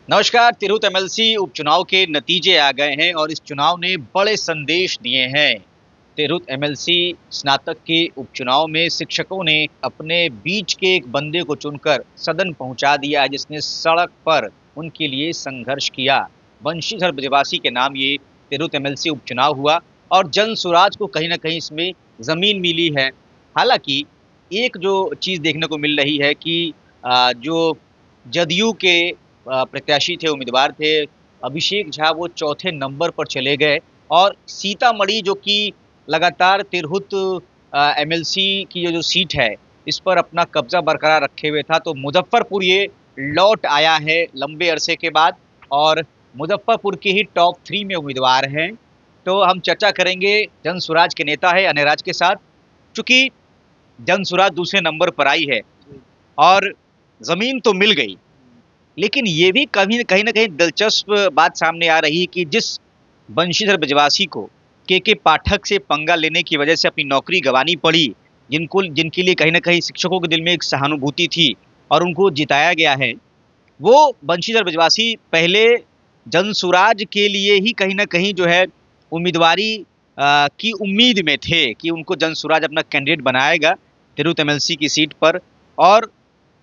नमस्कार। तिरहुत एमएलसी उपचुनाव के नतीजे आ गए हैं और इस चुनाव ने बड़े संदेश दिए हैं। तिरहुत एमएलसी स्नातक के उपचुनाव में शिक्षकों ने अपने बीच के एक बंदे को चुनकर सदन पहुंचा दिया, जिसने सड़क पर उनके लिए संघर्ष किया। बंशीधर ब्रजवासी के नाम ये तिरहुत एमएलसी उपचुनाव हुआ और जन सुराज को कहीं ना कहीं इसमें जमीन मिली है। हालांकि एक जो चीज देखने को मिल रही है कि जो जदयू के प्रत्याशी थे, उम्मीदवार थे अभिषेक झा, वो चौथे नंबर पर चले गए और सीतामढ़ी जो कि लगातार तिरहुत एमएलसी की जो सीट है इस पर अपना कब्जा बरकरार रखे हुए था, तो मुजफ्फरपुर ये लौट आया है लंबे अरसे के बाद और मुजफ्फरपुर के ही टॉप 3 में उम्मीदवार हैं। तो हम चर्चा करेंगे जन सुराज के नेता है अनिराज के साथ। चूंकि जन सुराज दूसरे नंबर पर आई है और जमीन तो मिल गई, लेकिन ये भी कहीं ना कहीं दिलचस्प बात सामने आ रही है कि जिस बंशीधर ब्रजवासी को के पाठक से पंगा लेने की वजह से अपनी नौकरी गंवानी पड़ी, जिनके लिए कहीं ना कहीं शिक्षकों के दिल में एक सहानुभूति थी और उनको जिताया गया है, वो बंशीधर ब्रजवासी पहले जनसुराज के लिए ही कहीं ना कहीं जो है उम्मीदवारी की उम्मीद में थे कि उनको जनसुराज अपना कैंडिडेट बनाएगा तिरहुत एमएलसी की सीट पर। और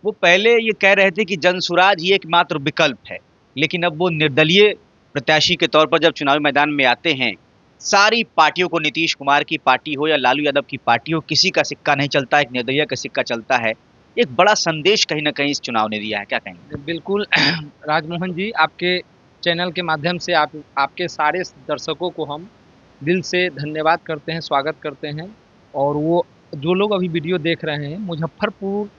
वो पहले ये कह रहे थे कि जनसुराज ये एकमात्र विकल्प है, लेकिन अब वो निर्दलीय प्रत्याशी के तौर पर जब चुनावी मैदान में आते हैं, सारी पार्टियों को, नीतीश कुमार की पार्टी हो या लालू यादव की पार्टी हो, किसी का सिक्का नहीं चलता, एक निर्दलीय का सिक्का चलता है। एक बड़ा संदेश कहीं ना कहीं इस चुनाव ने दिया है, क्या कहेंगे? बिल्कुल राजमोहन जी, आपके चैनल के माध्यम से आपके सारे दर्शकों को हम दिल से धन्यवाद करते हैं, स्वागत करते हैं। और वो जो लोग अभी वीडियो देख रहे हैं, मुजफ्फरपुर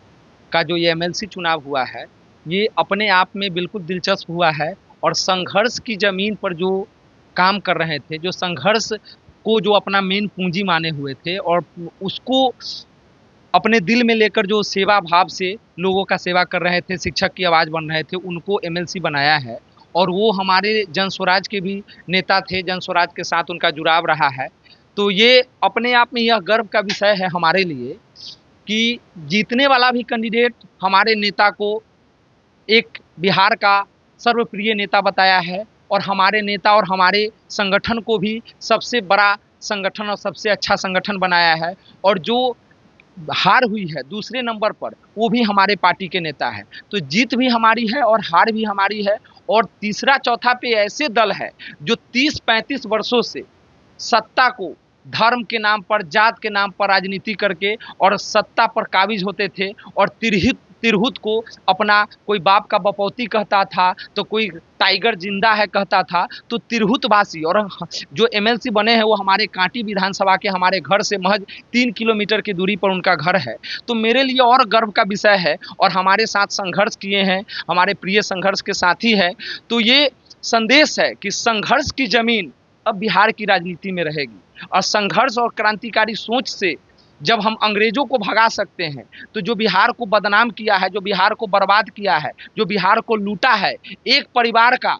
का जो ये एमएलसी चुनाव हुआ है, ये अपने आप में बिल्कुल दिलचस्प हुआ है। और संघर्ष की ज़मीन पर जो काम कर रहे थे, जो संघर्ष को जो अपना मेन पूंजी माने हुए थे और उसको अपने दिल में लेकर जो सेवा भाव से लोगों का सेवा कर रहे थे, शिक्षक की आवाज़ बन रहे थे, उनको एमएलसी बनाया है। और वो हमारे जन स्वराज के भी नेता थे, जन स्वराज के साथ उनका जुड़ाव रहा है। तो ये अपने आप में यह गर्व का विषय है हमारे लिए कि जीतने वाला भी कैंडिडेट हमारे नेता को एक बिहार का सर्वप्रिय नेता बताया है और हमारे नेता और हमारे संगठन को भी सबसे बड़ा संगठन और सबसे अच्छा संगठन बनाया है। और जो हार हुई है दूसरे नंबर पर, वो भी हमारे पार्टी के नेता है। तो जीत भी हमारी है और हार भी हमारी है। और तीसरा चौथा पे ऐसे दल है जो 30-35 वर्षों से सत्ता को धर्म के नाम पर, जात के नाम पर राजनीति करके और सत्ता पर काबिज होते थे। और तिरहुत को अपना कोई बाप का बपौती कहता था, तो कोई टाइगर जिंदा है कहता था। तो तिरहुत वासी और जो एमएलसी बने हैं वो हमारे कांटी विधानसभा के, हमारे घर से महज 3 किलोमीटर की दूरी पर उनका घर है। तो मेरे लिए और गर्व का विषय है। और हमारे साथ संघर्ष किए हैं, हमारे प्रिय संघर्ष के साथी हैं। तो ये संदेश है कि संघर्ष की जमीन अब बिहार की राजनीति में रहेगी। और संघर्ष और क्रांतिकारी सोच से जब हम अंग्रेजों को भगा सकते हैं, तो जो बिहार को बदनाम किया है, जो बिहार को बर्बाद किया है, जो बिहार को लूटा है, एक परिवार का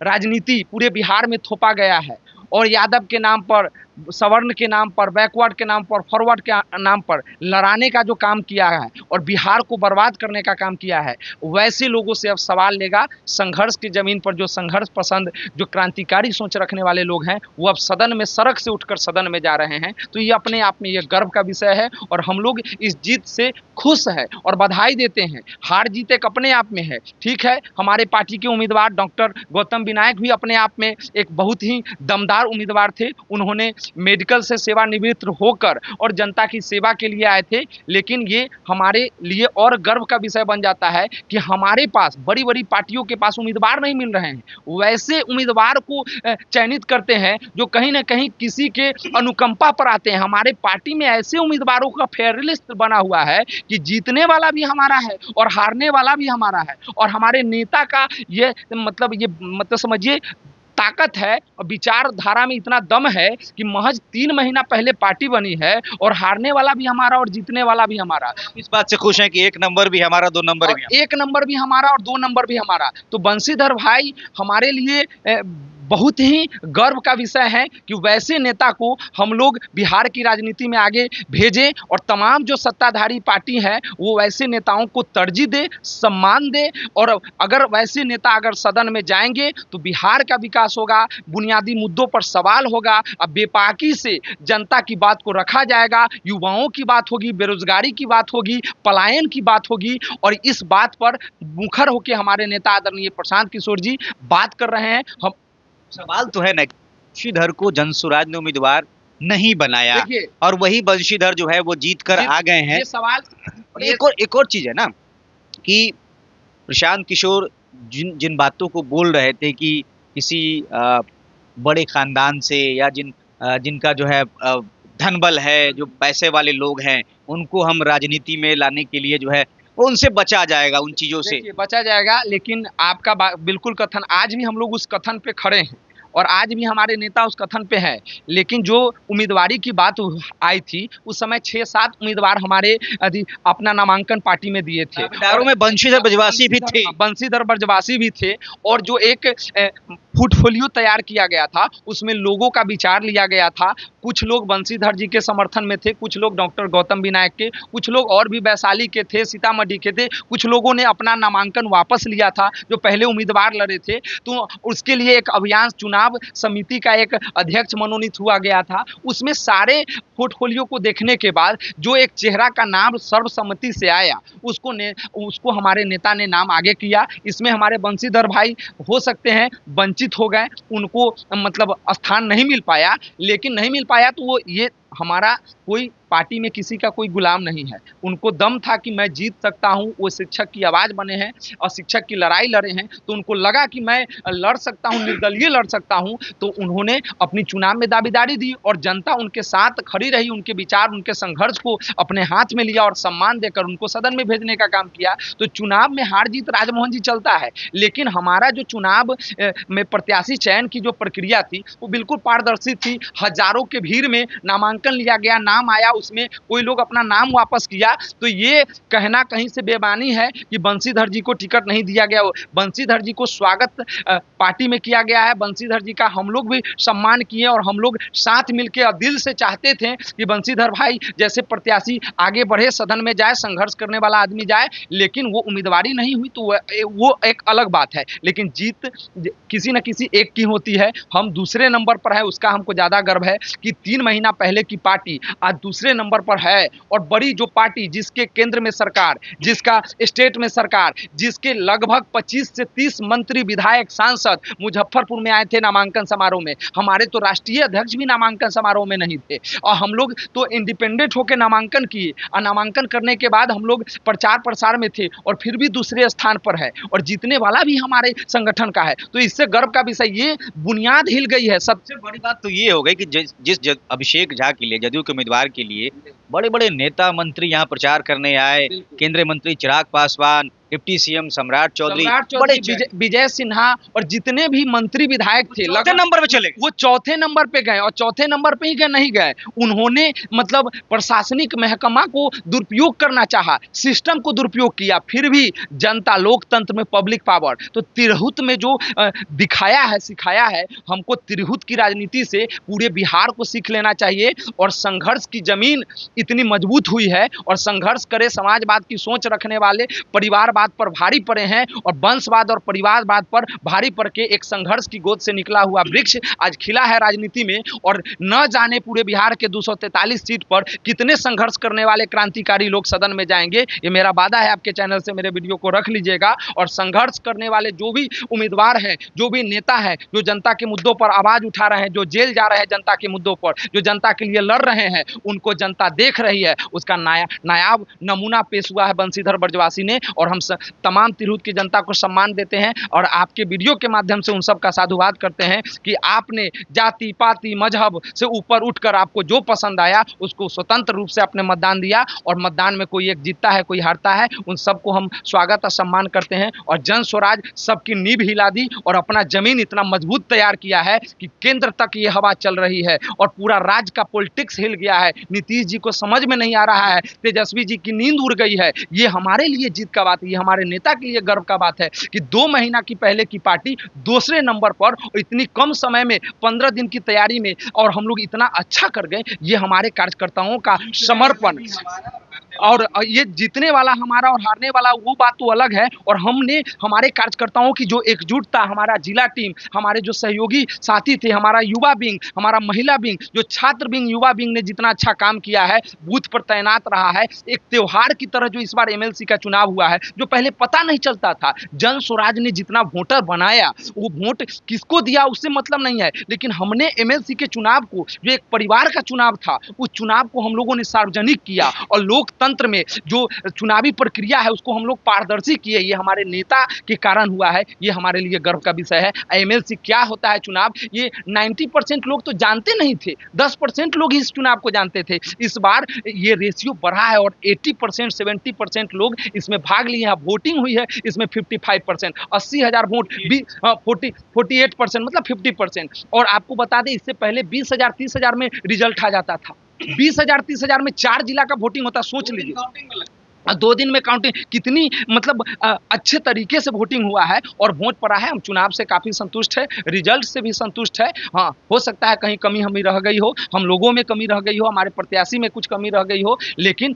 राजनीति पूरे बिहार में थोपा गया है। और यादव के नाम पर, सवर्ण के नाम पर, बैकवर्ड के नाम पर, फॉरवर्ड के नाम पर लड़ाने का जो काम किया है और बिहार को बर्बाद करने का काम किया है, वैसे लोगों से अब सवाल लेगा। संघर्ष की ज़मीन पर जो संघर्ष पसंद, जो क्रांतिकारी सोच रखने वाले लोग हैं, वो अब सदन में, सड़क से उठकर सदन में जा रहे हैं। तो ये अपने आप में ये गर्व का विषय है और हम लोग इस जीत से खुश हैं और बधाई देते हैं। हार जीत एक अपने आप में है, ठीक है। हमारे पार्टी के उम्मीदवार डॉक्टर गौतम विनायक भी अपने आप में एक बहुत ही दमदार उम्मीदवार थे। उन्होंने मेडिकल से सेवानिवृत्त होकर और जनता की सेवा के लिए आए थे। लेकिन ये हमारे लिए और गर्व का विषय बन जाता है कि हमारे पास, बड़ी बड़ी पार्टियों के पास उम्मीदवार नहीं मिल रहे हैं, वैसे उम्मीदवार को चयनित करते हैं जो कहीं ना कहीं किसी के अनुकंपा पर आते हैं। हमारे पार्टी में ऐसे उम्मीदवारों का फेयर लिस्ट बना हुआ है कि जीतने वाला भी हमारा है और हारने वाला भी हमारा है। और हमारे नेता का ये मतलब समझिए ताकत है और विचारधारा में इतना दम है कि महज 3 महीना पहले पार्टी बनी है और हारने वाला भी हमारा और जीतने वाला भी हमारा। इस बात से खुश हैं कि 1 नंबर भी हमारा, 2 नंबर भी, 1 नंबर भी हमारा और 2 नंबर भी हमारा। तो बंशीधर भाई हमारे लिए बहुत ही गर्व का विषय है कि वैसे नेता को हम लोग बिहार की राजनीति में आगे भेजें और तमाम जो सत्ताधारी पार्टी है वो वैसे नेताओं को तरजीह दे, सम्मान दे। और अगर वैसे नेता अगर सदन में जाएंगे तो बिहार का विकास होगा, बुनियादी मुद्दों पर सवाल होगा। अब बेपाकी से जनता की बात को रखा जाएगा, युवाओं की बात होगी, बेरोजगारी की बात होगी, पलायन की बात होगी। और इस बात पर मुखर होकर हमारे नेता आदरणीय प्रशांत किशोर जी बात कर रहे हैं। हम सवाल तो है ना, बंशीधर को जनसुराज ने उम्मीदवार नहीं बनाया और वही बंशीधर जो है वो जीत कर आ गए हैं। ये सवाल एक और चीज है ना कि प्रशांत किशोर जिन बातों को बोल रहे थे कि किसी बड़े खानदान से या जिनका जो है धन बल है, जो पैसे वाले लोग हैं, उनको हम राजनीति में लाने के लिए जो है वो उनसे बचा जाएगा, उन चीजों से बचा जाएगा। लेकिन आपका बिल्कुल कथन, आज भी हम लोग उस कथन पे खड़े हैं और आज भी हमारे नेता उस कथन पे है। लेकिन जो उम्मीदवारी की बात आई थी उस समय 6-7 उम्मीदवार हमारे अपना नामांकन पार्टी में दिए थे और में बंशीधर ब्रजवासी भी थे, बंशीधर ब्रजवासी भी थे। और जो एक पोर्टफोलियो तैयार किया गया था उसमें लोगों का विचार लिया गया था। कुछ लोग बंशीधर जी के समर्थन में थे, कुछ लोग डॉक्टर गौतम विनायक के, कुछ लोग और भी वैशाली के थे, सीतामढ़ी के थे, कुछ लोगों ने अपना नामांकन वापस लिया था जो पहले उम्मीदवार लड़े थे। तो उसके लिए एक अभियान चुनाव समिति का एक अध्यक्ष मनोनीत हुआ गया था। उसमें सारे पोर्टफोलियो को देखने के बाद जो एक चेहरा का नाम सर्वसम्मति से आया उसको हमारे नेता ने नाम आगे किया। इसमें हमारे बंशीधर भाई हो सकते हैं वंचित हो गए, उनको मतलब स्थान नहीं मिल पाया। लेकिन नहीं मिल पाया तो वो ये हमारा कोई पार्टी में किसी का कोई गुलाम नहीं है। उनको दम था कि मैं जीत सकता हूं, वो शिक्षक की आवाज बने हैं और शिक्षक की लड़ाई लड़े हैं, तो उनको लगा कि मैं लड़ सकता हूं, निर्दलीय लड़ सकता हूं। तो उन्होंने अपनी चुनाव में दावेदारी दी और जनता उनके साथ खड़ी रही, उनके विचार, उनके संघर्ष को अपने हाथ में लिया और सम्मान देकर उनको सदन में भेजने का काम किया। तो चुनाव में हार जीत राजमोहन जी चलता है, लेकिन हमारा जो चुनाव में प्रत्याशी चयन की जो प्रक्रिया थी वो बिल्कुल पारदर्शी थी। हजारों के भीड़ में नामांकन लिया गया, नाम आया, उसमें कोई लोग अपना नाम वापस किया। तो ये कहना कहीं से बेमानी है कि बंशीधर जी को टिकट नहीं दिया गया। बंशीधर जी को स्वागत पार्टी में किया गया है, बंशीधर जी का हम लोग भी सम्मान किए और हम लोग साथ मिलकर दिल से चाहते थे कि बंशीधर भाई जैसे प्रत्याशी आगे बढ़े, सदन में जाए, संघर्ष करने वाला आदमी जाए। लेकिन वो उम्मीदवारी नहीं हुई तो वो एक अलग बात है। लेकिन जीत किसी न किसी एक की होती है। हम दूसरे नंबर पर है, उसका हमको ज्यादा गर्व है कि 3 महीना पहले की पार्टी आज दूसरे नंबर पर है। और बड़ी जो पार्टी जिसके केंद्र में सरकार, जिसका स्टेट में सरकार, जिसके लगभग 25 से 30 मंत्री, विधायक, सांसद मुजफ्फरपुर में आए थे नामांकन समारोह में। हमारे तो राष्ट्रीय अध्यक्ष भी नामांकन समारोह में नहीं थे और हम लोग तो इंडिपेंडेंट होकर नामांकन किए और नामांकन करने के बाद हम लोग प्रचार प्रसार में थे और फिर भी दूसरे स्थान पर है और जीतने वाला भी हमारे संगठन का है। तो इससे गर्व का विषय, ये बुनियाद हिल गई है। सबसे बड़ी बात तो ये हो गई कि जिस अभिषेक झा के लिए, जदयू के उम्मीदवार के लिए बड़े बड़े नेता मंत्री यहाँ प्रचार करने आए। केंद्रीय मंत्री चिराग पासवान, डिप्टी सीएम सम्राट चौधरी, बड़े विजय सिन्हा और जितने भी मंत्री विधायक थे चौथे नंबर पे चले, वो चौथे नंबर पे गए और चौथे नंबर पे ही गए नहीं गए। उन्होंने मतलब प्रशासनिक महकमा को दुरुपयोग करना चाहा, सिस्टम को दुरुपयोग किया, फिर भी जनता, लोकतंत्र में पब्लिक पावर। तो तिरहुत में जो दिखाया है, सिखाया है, हमको तिरहुत की राजनीति से पूरे बिहार को सीख लेना चाहिए। और संघर्ष की जमीन इतनी मजबूत हुई है और संघर्ष करे, समाजवाद की सोच रखने वाले परिवारवाद पर भारी पड़े हैं और वंशवाद और परिवारवाद पर भारी पड़ के एक संघर्ष की गोद से निकला हुआ वृक्ष आज खिला है राजनीति में। और न जाने पूरे बिहार के 243 सीट पर कितने संघर्ष करने वाले क्रांतिकारी लोग सदन में जाएंगे। ये मेरा वादा है, आपके चैनल से मेरे वीडियो को रख लीजिएगा। और संघर्ष करने वाले जो भी उम्मीदवार हैं, जो भी नेता हैं, जो जनता के मुद्दों पर आवाज उठा रहे हैं, जो जेल जा रहे हैं जनता के मुद्दों पर, जो जनता के लिए लड़ रहे हैं, उनको जनता देख रही है। उसका नायाब नमूना पेश हुआ है बंशीधर ब्रजवासी ने। और हम तमाम तिरहुत की जनता को सम्मान देते हैं और आपके वीडियो के माध्यम से उन सब का साधुवाद करते हैं कि आपने जाति पाति मजहब से ऊपर उठकर आपको जो पसंद आया उसको स्वतंत्र रूप से आपने मतदान दिया। और मतदान में कोई एक जीतता है, कोई हारता है, उन सबको हम स्वागत और सम्मान करते हैं। और जन स्वराज सबकी नींव हिला दी और अपना जमीन इतना मजबूत तैयार किया है कि केंद्र तक ये हवा चल रही है और पूरा राज्य का पॉलिटिक्स हिल गया है। नीतीश जी को समझ में नहीं आ रहा है, तेजस्वी जी की नींद उड़ गई है। ये हमारे लिए जीत का बात, ये हमारे नेता के लिए गर्व का बात है कि 2 महीना की पहले की पार्टी दूसरे नंबर पर इतनी कम समय में 15 दिन की तैयारी में और हम लोग इतना अच्छा कर गए। ये हमारे कार्यकर्ताओं का समर्पण और ये जीतने वाला हमारा और हारने वाला वो बात तो अलग है। और हमने हमारे कार्यकर्ताओं की जो एकजुटता, हमारा जिला टीम, हमारे जो सहयोगी साथी थे, हमारा युवा विंग, हमारा महिला विंग, जो छात्र विंग, युवा विंग ने जितना अच्छा काम किया है, बूथ पर तैनात रहा है, एक त्योहार की तरह जो इस बार एमएलसी का चुनाव हुआ है, जो पहले पता नहीं चलता था। जन स्वराज ने जितना वोटर बनाया, वो वोट किसको दिया उससे मतलब नहीं है, लेकिन हमने एमएलसी के चुनाव को, जो एक परिवार का चुनाव था, उस चुनाव को हम लोगों ने सार्वजनिक किया और लोकतंत्र में जो चुनावी प्रक्रिया है उसको हम लोग पारदर्शी किए। ये हमारे नेता के कारण हुआ है, ये हमारे लिए गर्व का विषय है। एमएलसी क्या होता है चुनाव, ये 90% लोग तो जानते नहीं थे, 10% लोग ही इस चुनाव को जानते थे। इस बार ये रेशियो बढ़ा है और 80% 70% लोग इसमें भाग लिए हैं। वोटिंग हुई है इसमें 55%, 80,000 वोट 48%, मतलब 50%। और आपको बता दें, इससे पहले 20,000 30,000 में रिजल्ट आ जाता था। 20,000 30,000 में 4 जिला का वोटिंग होता, सोच लीजिए। 2 दिन में काउंटिंग कितनी, मतलब अच्छे तरीके से वोटिंग हुआ है और वोट पड़ा है। हम चुनाव से काफ़ी संतुष्ट है, रिजल्ट से भी संतुष्ट है। हाँ, हो सकता है कहीं कमी हमें रह गई हो, हम लोगों में कमी रह गई हो, हमारे प्रत्याशी में कुछ कमी रह गई हो, लेकिन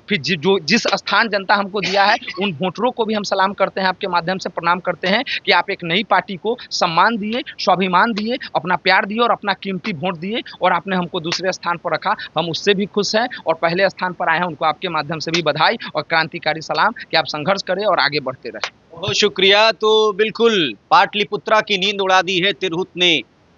फिर जो जिस स्थान जनता हमको दिया है, उन वोटरों को भी हम सलाम करते हैं, आपके माध्यम से प्रणाम करते हैं कि आप एक नई पार्टी को सम्मान दिए, स्वाभिमान दिए, अपना प्यार दिए और अपना कीमती वोट दिए और आपने हमको दूसरे स्थान पर रखा। हम उससे भी खुश हैं और पहले स्थान पर आए हैं, उनको आपके माध्यम से भी बधाई और क्रांतिकारी सलाम कि आप संघर्ष करें और आगे बढ़ते रहें। बहुत शुक्रिया। तो बिल्कुल पाटलिपुत्रा की नींद उड़ा दी है तिरहुत ने।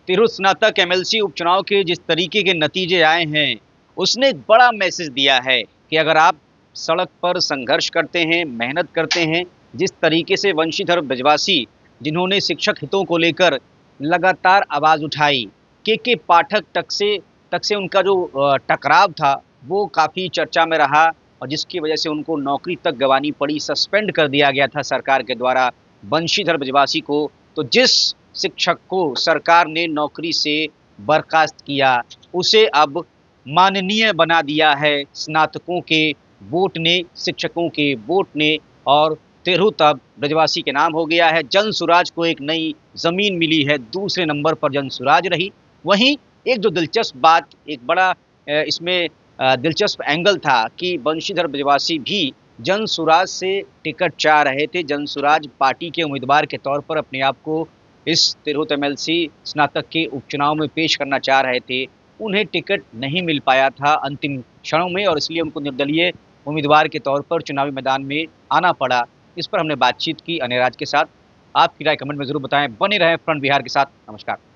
तिरहुत स्नातक एमएलसी उपचुनाव के जिस तरीके के नतीजे आए हैं, उसने एक बड़ा मैसेज दिया है कि अगर आप सड़क पर संघर्ष करते हैं, मेहनत करते हैं, जिस तरीके से वंशीधर ब्रजवासी जिन्होंने शिक्षक हितों को लेकर लगातार आवाज़ उठाई, के पाठक तक से उनका जो टकराव था वो काफ़ी चर्चा में रहा और जिसकी वजह से उनको नौकरी तक गंवानी पड़ी, सस्पेंड कर दिया गया था सरकार के द्वारा बंशीधर ब्रजवासी को। तो जिस शिक्षक को सरकार ने नौकरी से बर्खास्त किया, उसे अब माननीय बना दिया है स्नातकों के वोट ने, शिक्षकों के वोट ने, और तिरहुत अब ब्रजवासी के नाम हो गया है। जन सुराज को एक नई ज़मीन मिली है, दूसरे नंबर पर जन सुराज रही। वहीं एक जो दिलचस्प बात, एक बड़ा इसमें दिलचस्प एंगल था कि बंशीधर ब्रजवासी भी जन सुराज से टिकट चाह रहे थे। जन सुराज पार्टी के उम्मीदवार के तौर पर अपने आप को इस तिरहुत एमएलसी स्नातक के उपचुनाव में पेश करना चाह रहे थे। उन्हें टिकट नहीं मिल पाया था अंतिम क्षणों में और इसलिए उनको निर्दलीय उम्मीदवार के तौर पर चुनावी मैदान में आना पड़ा। इस पर हमने बातचीत की अनिराज के साथ। आपकी राय कमेंट में ज़रूर बताएं। बने रहें फ्रंट बिहार के साथ। नमस्कार।